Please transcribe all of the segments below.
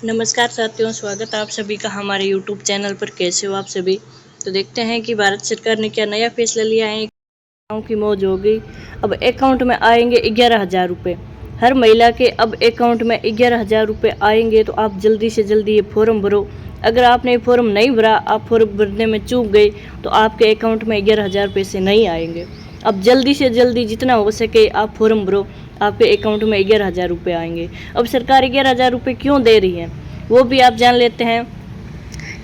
नमस्कार साथियों, स्वागत है आप सभी का हमारे यूट्यूब चैनल पर। कैसे हो आप सभी? तो देखते हैं कि भारत सरकार ने क्या नया फैसला लिया है। महिलाओं की मौज हो गई। अब अकाउंट में आएंगे 11,000 रुपये। हर महिला के अब अकाउंट में 11,000 रुपये आएंगे। तो आप जल्दी से जल्दी ये फॉर्म भरो। अगर आपने ये फॉर्म नहीं भरा, आप फॉर्म भरने में चूक गए, तो आपके अकाउंट में 11,000 पैसे नहीं आएंगे। अब जल्दी से जल्दी जितना हो सके आप फॉर्म भरो, आपके अकाउंट में 11,000 रुपये आएंगे। अब सरकार 11,000 रुपये क्यों दे रही है वो भी आप जान लेते हैं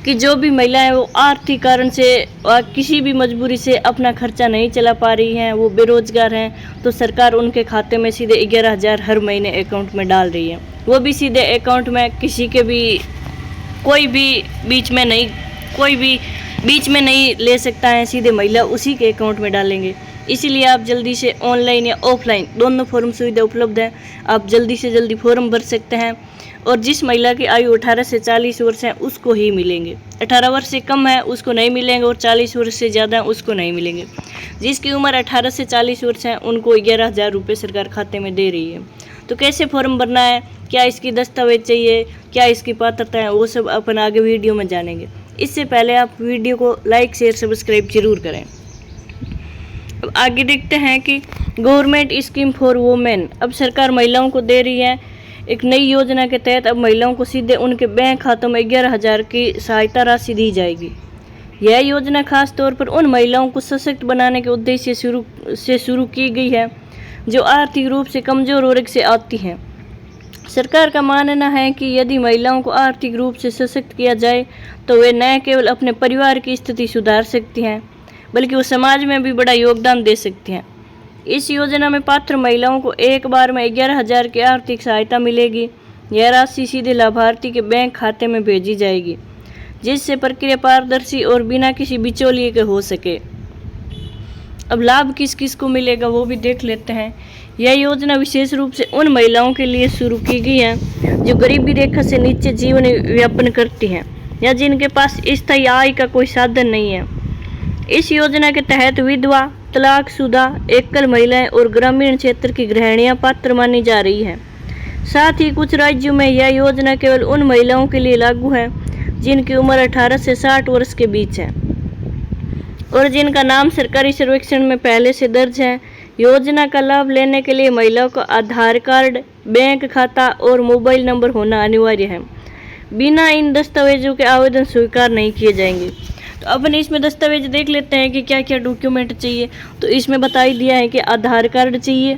कि जो भी महिलाएं वो आर्थिक कारण से और किसी भी मजबूरी से अपना खर्चा नहीं चला पा रही हैं, वो बेरोजगार हैं, तो सरकार उनके खाते में सीधे 11,000 हर महीने अकाउंट में डाल रही है। वो भी सीधे अकाउंट में, किसी के भी कोई भी बीच में नहीं ले सकता है, सीधे महिला उसी के अकाउंट में डालेंगे। इसीलिए आप जल्दी से ऑनलाइन या ऑफलाइन दोनों फॉर्म सुविधा उपलब्ध है। आप जल्दी से जल्दी फॉर्म भर सकते हैं और जिस महिला की आयु 18 से 40 वर्ष है उसको ही मिलेंगे। 18 वर्ष से कम है उसको नहीं मिलेंगे और 40 वर्ष से ज़्यादा है उसको नहीं मिलेंगे। जिसकी उम्र 18 से 40 वर्ष है उनको 11,000 रुपये सरकार खाते में दे रही है। तो कैसे फॉर्म भरना है, क्या इसकी दस्तावेज चाहिए, क्या इसकी पात्रता है, वो सब अपन आगे वीडियो में जानेंगे। इससे पहले आप वीडियो को लाइक शेयर सब्सक्राइब जरूर करें। अब आगे देखते हैं कि गवर्नमेंट स्कीम फॉर वुमेन। अब सरकार महिलाओं को दे रही है एक नई योजना के तहत। अब महिलाओं को सीधे उनके बैंक खातों में 11,000 की सहायता राशि दी जाएगी। यह योजना खास तौर पर उन महिलाओं को सशक्त बनाने के उद्देश्य से शुरू की गई है जो आर्थिक रूप से कमजोर वर्ग से आती हैं। सरकार का मानना है कि यदि महिलाओं को आर्थिक रूप से सशक्त किया जाए तो वे न केवल अपने परिवार की स्थिति सुधार सकती हैं, बल्कि वो समाज में भी बड़ा योगदान दे सकती हैं। इस योजना में पात्र महिलाओं को एक बार में 11,000 की आर्थिक सहायता मिलेगी। यह राशि सीधे लाभार्थी के बैंक खाते में भेजी जाएगी, जिससे प्रक्रिया पारदर्शी और बिना किसी बिचौलिए के हो सके। अब लाभ किस किस को मिलेगा वो भी देख लेते हैं। यह योजना विशेष रूप से उन महिलाओं के लिए शुरू की गई है जो गरीबी रेखा से नीचे जीवन यापन करती हैं या जिनके पास स्थायी आय का कोई साधन नहीं है। इस योजना के तहत विधवा, तलाकशुदा, एकल महिलाएं और ग्रामीण क्षेत्र की गृहिणियां पात्र मानी जा रही हैं। साथ ही कुछ राज्यों में यह योजना केवल उन महिलाओं के लिए लागू है जिनकी उम्र 18 से 60 वर्ष के बीच है और जिनका नाम सरकारी सर्वेक्षण में पहले से दर्ज है। योजना का लाभ लेने के लिए महिलाओं को आधार कार्ड, बैंक खाता और मोबाइल नंबर होना अनिवार्य है। बिना इन दस्तावेजों के आवेदन स्वीकार नहीं किए जाएंगे। तो अपन इसमें दस्तावेज देख लेते हैं कि क्या क्या डॉक्यूमेंट चाहिए। तो इसमें बता ही दिया है कि आधार कार्ड चाहिए,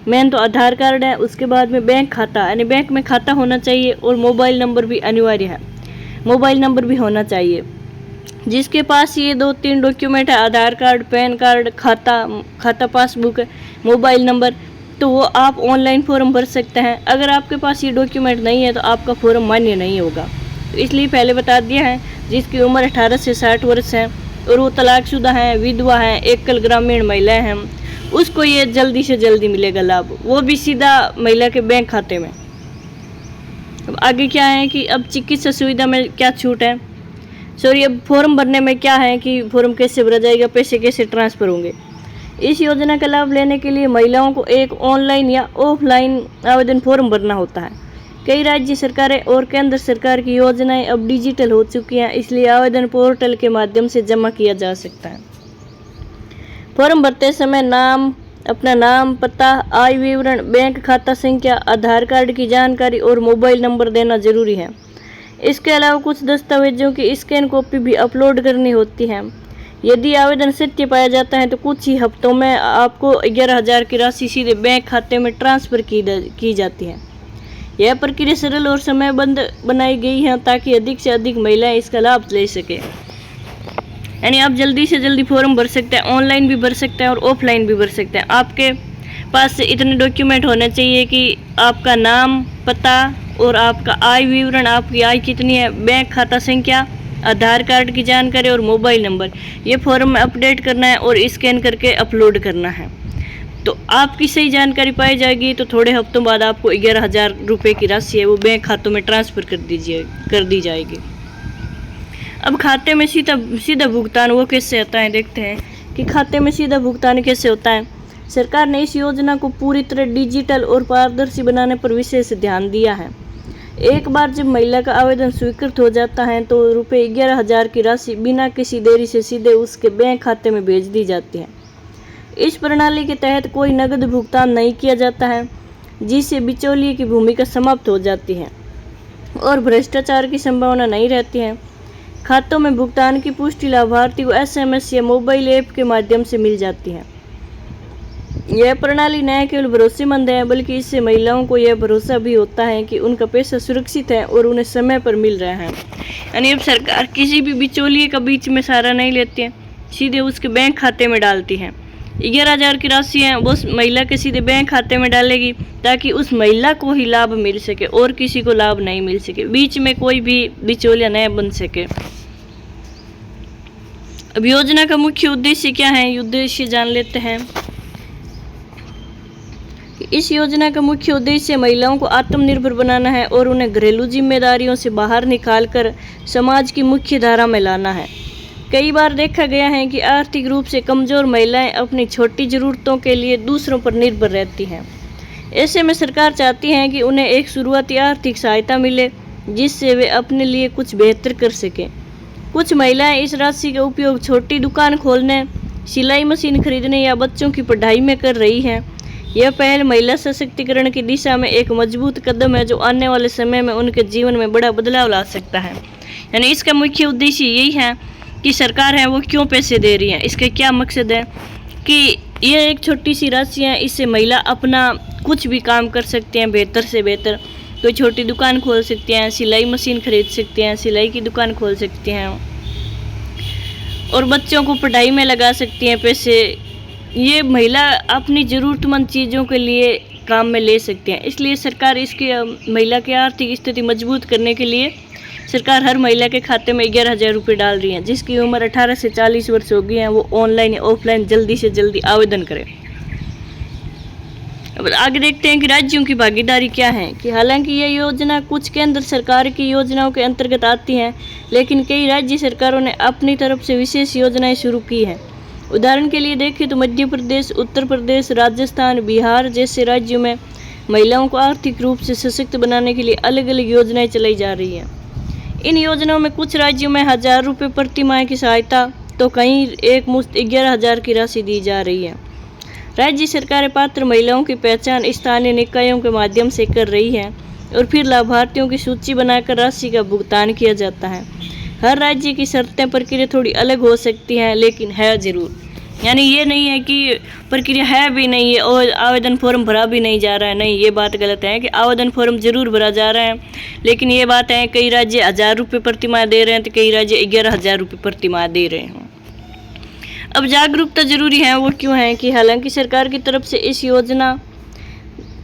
मेन तो आधार कार्ड है। उसके बाद में बैंक खाता, यानी बैंक में खाता होना चाहिए और मोबाइल नंबर भी अनिवार्य है, मोबाइल नंबर भी होना चाहिए। जिसके पास ये 2-3 डॉक्यूमेंट है, आधार कार्ड, पैन कार्ड, खाता पासबुक, मोबाइल नंबर, तो वो आप ऑनलाइन फॉर्म भर सकते हैं। अगर आपके पास ये डॉक्यूमेंट नहीं है तो आपका फॉर्म मान्य नहीं होगा। तो इसलिए पहले बता दिया है, जिसकी उम्र 18 से 60 वर्ष है और वो तलाकशुदा है, विधवा है, एकल ग्रामीण महिलाएं हैं, उसको ये जल्दी से जल्दी मिलेगा लाभ, वो भी सीधा महिला के बैंक खाते में। अब आगे क्या है कि अब चिकित्सा सुविधा में क्या छूट है, अब फॉर्म भरने में क्या है कि फॉर्म कैसे भरा जाएगा, पैसे कैसे ट्रांसफ़र होंगे। इस योजना का लाभ लेने के लिए महिलाओं को एक ऑनलाइन या ऑफलाइन आवेदन फॉर्म भरना होता है। कई राज्य सरकारें और केंद्र सरकार की योजनाएं अब डिजिटल हो चुकी हैं, इसलिए आवेदन पोर्टल के माध्यम से जमा किया जा सकता है। फॉर्म भरते समय अपना नाम, पता, आय विवरण, बैंक खाता संख्या, आधार कार्ड की जानकारी और मोबाइल नंबर देना जरूरी है। इसके अलावा कुछ दस्तावेजों की स्कैन कॉपी भी अपलोड करनी होती है। यदि आवेदन सत्य पाया जाता है तो कुछ ही हफ्तों में आपको 11,000 की राशि सीधे बैंक खाते में ट्रांसफ़र की जाती है। यह प्रक्रिया सरल और समयबद्ध बनाई गई है ताकि अधिक से अधिक महिलाएं इसका लाभ ले सकें। यानी आप जल्दी से जल्दी फॉर्म भर सकते हैं, ऑनलाइन भी भर सकते हैं और ऑफलाइन भी भर सकते हैं। आपके पास इतने डॉक्यूमेंट होने चाहिए कि आपका नाम, पता और आपका आय विवरण, आपकी आय कितनी है, बैंक खाता संख्या, आधार कार्ड की जानकारी और मोबाइल नंबर। ये फॉर्म में अपडेट करना है और स्कैन करके अपलोड करना है। तो आपकी सही जानकारी पाई जाएगी तो थोड़े हफ्तों बाद आपको 11,000 रुपये की राशि है वो बैंक खातों में ट्रांसफ़र कर दी जाएगी। अब खाते में सीधा भुगतान वो कैसे होता है, देखते हैं कि खाते में सीधा भुगतान कैसे होता है। सरकार ने इस योजना को पूरी तरह डिजिटल और पारदर्शी बनाने पर विशेष ध्यान दिया है। एक बार जब महिला का आवेदन स्वीकृत हो जाता है तो रुपये 11,000 की राशि बिना किसी देरी से सीधे उसके बैंक खाते में भेज दी जाती है। इस प्रणाली के तहत कोई नकद भुगतान नहीं किया जाता है, जिससे बिचौलिए की भूमिका समाप्त हो जाती है और भ्रष्टाचार की संभावना नहीं रहती है। खातों में भुगतान की पुष्टि लाभार्थी को SMS या मोबाइल ऐप के माध्यम से मिल जाती है। यह प्रणाली न केवल भरोसेमंद है, बल्कि इससे महिलाओं को यह भरोसा भी होता है कि उनका पैसा सुरक्षित है और उन्हें समय पर मिल रहा है। यानी अब सरकार किसी भी बिचौलिए का बीच में सहारा नहीं लेती है, सीधे उसके बैंक खाते में डालती है। 11,000 की राशि है वो महिला के सीधे बैंक खाते में डालेगी, ताकि उस महिला को ही लाभ मिल सके और किसी को लाभ नहीं मिल सके, बीच में कोई भी बिचौलिया न बन सके। अब योजना का मुख्य उद्देश्य क्या है, उद्देश्य जान लेते हैं। इस योजना का मुख्य उद्देश्य महिलाओं को आत्मनिर्भर बनाना है और उन्हें घरेलू जिम्मेदारियों से बाहर निकालकर समाज की मुख्य धारा में लाना है। कई बार देखा गया है कि आर्थिक रूप से कमजोर महिलाएं अपनी छोटी ज़रूरतों के लिए दूसरों पर निर्भर रहती हैं। ऐसे में सरकार चाहती है कि उन्हें एक शुरुआती आर्थिक सहायता मिले, जिससे वे अपने लिए कुछ बेहतर कर सकें। कुछ महिलाएं इस राशि का उपयोग छोटी दुकान खोलने, सिलाई मशीन खरीदने या बच्चों की पढ़ाई में कर रही हैं। यह पहल महिला सशक्तिकरण की दिशा में एक मजबूत कदम है, जो आने वाले समय में उनके जीवन में बड़ा बदलाव ला सकता है। यानी इसका मुख्य उद्देश्य यही है कि सरकार है वो क्यों पैसे दे रही है, इसका क्या मकसद है कि यह एक छोटी सी राशि है, इससे महिला अपना कुछ भी काम कर सकते हैं, बेहतर से बेहतर। कोई छोटी दुकान खोल सकते हैं, सिलाई मशीन खरीद सकते हैं, सिलाई की दुकान खोल सकते हैं और बच्चों को पढ़ाई में लगा सकती हैं पैसे। ये महिला अपनी ज़रूरतमंद चीज़ों के लिए काम में ले सकते हैं। इसलिए सरकार इसकी महिला की आर्थिक स्थिति मजबूत करने के लिए सरकार हर महिला के खाते में 11,000 रुपये डाल रही है। जिसकी उम्र 18 से 40 वर्ष हो गई है, वो ऑनलाइन या ऑफलाइन जल्दी से जल्दी आवेदन करें। अब आगे देखते हैं कि राज्यों की भागीदारी क्या है। कि हालांकि यह योजना कुछ केंद्र सरकार की योजनाओं के अंतर्गत आती है, लेकिन कई राज्य सरकारों ने अपनी तरफ से विशेष योजनाएं शुरू की हैं। उदाहरण के लिए देखें तो मध्य प्रदेश, उत्तर प्रदेश, राजस्थान, बिहार जैसे राज्यों में महिलाओं को आर्थिक रूप से सशक्त बनाने के लिए अलग अलग योजनाएं चलाई जा रही हैं। इन योजनाओं में कुछ राज्यों में 1,000 रुपये प्रति माह की सहायता, तो कहीं एक मुश्त 11,000 की राशि दी जा रही है। राज्य सरकारें पात्र महिलाओं की पहचान स्थानीय निकायों के माध्यम से कर रही है और फिर लाभार्थियों की सूची बनाकर राशि का भुगतान किया जाता है। हर राज्य की शर्तें प्रक्रिया थोड़ी अलग हो सकती हैं, लेकिन है ज़रूर। यानी ये नहीं है कि प्रक्रिया है भी नहीं है और आवेदन फॉर्म भरा भी नहीं जा रहा है, नहीं, ये बात गलत है कि आवेदन फॉर्म जरूर भरा जा रहा है। लेकिन ये बात है कई राज्य 1,000 रुपये प्रति माह दे रहे हैं तो कई राज्य 11,000 रुपये प्रति माह दे रहे हैं। अब जागरूकता जरूरी है, वो क्यों है कि हालांकि सरकार की तरफ से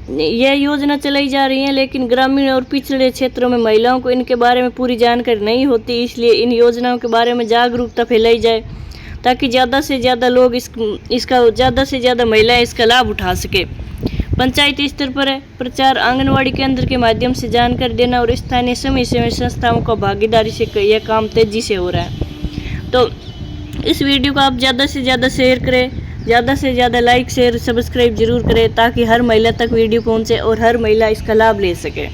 यह योजना चलाई जा रही है, लेकिन ग्रामीण और पिछड़े क्षेत्रों में महिलाओं को इनके बारे में पूरी जानकारी नहीं होती। इसलिए इन योजनाओं के बारे में जागरूकता फैलाई जाए ताकि ज़्यादा से ज़्यादा लोग ज़्यादा से ज़्यादा महिलाएं इसका लाभ उठा सके। पंचायत स्तर पर प्रचार, आंगनवाड़ी केंद्र के माध्यम से जानकारी देना और स्थानीय समय संस्थाओं का भागीदारी से यह काम तेज़ी से हो रहा है। तो इस वीडियो को आप ज़्यादा से ज़्यादा शेयर करें, ज़्यादा से ज़्यादा लाइक शेयर सब्सक्राइब जरूर करें, ताकि हर महिला तक वीडियो पहुंचे और हर महिला इसका लाभ ले सके।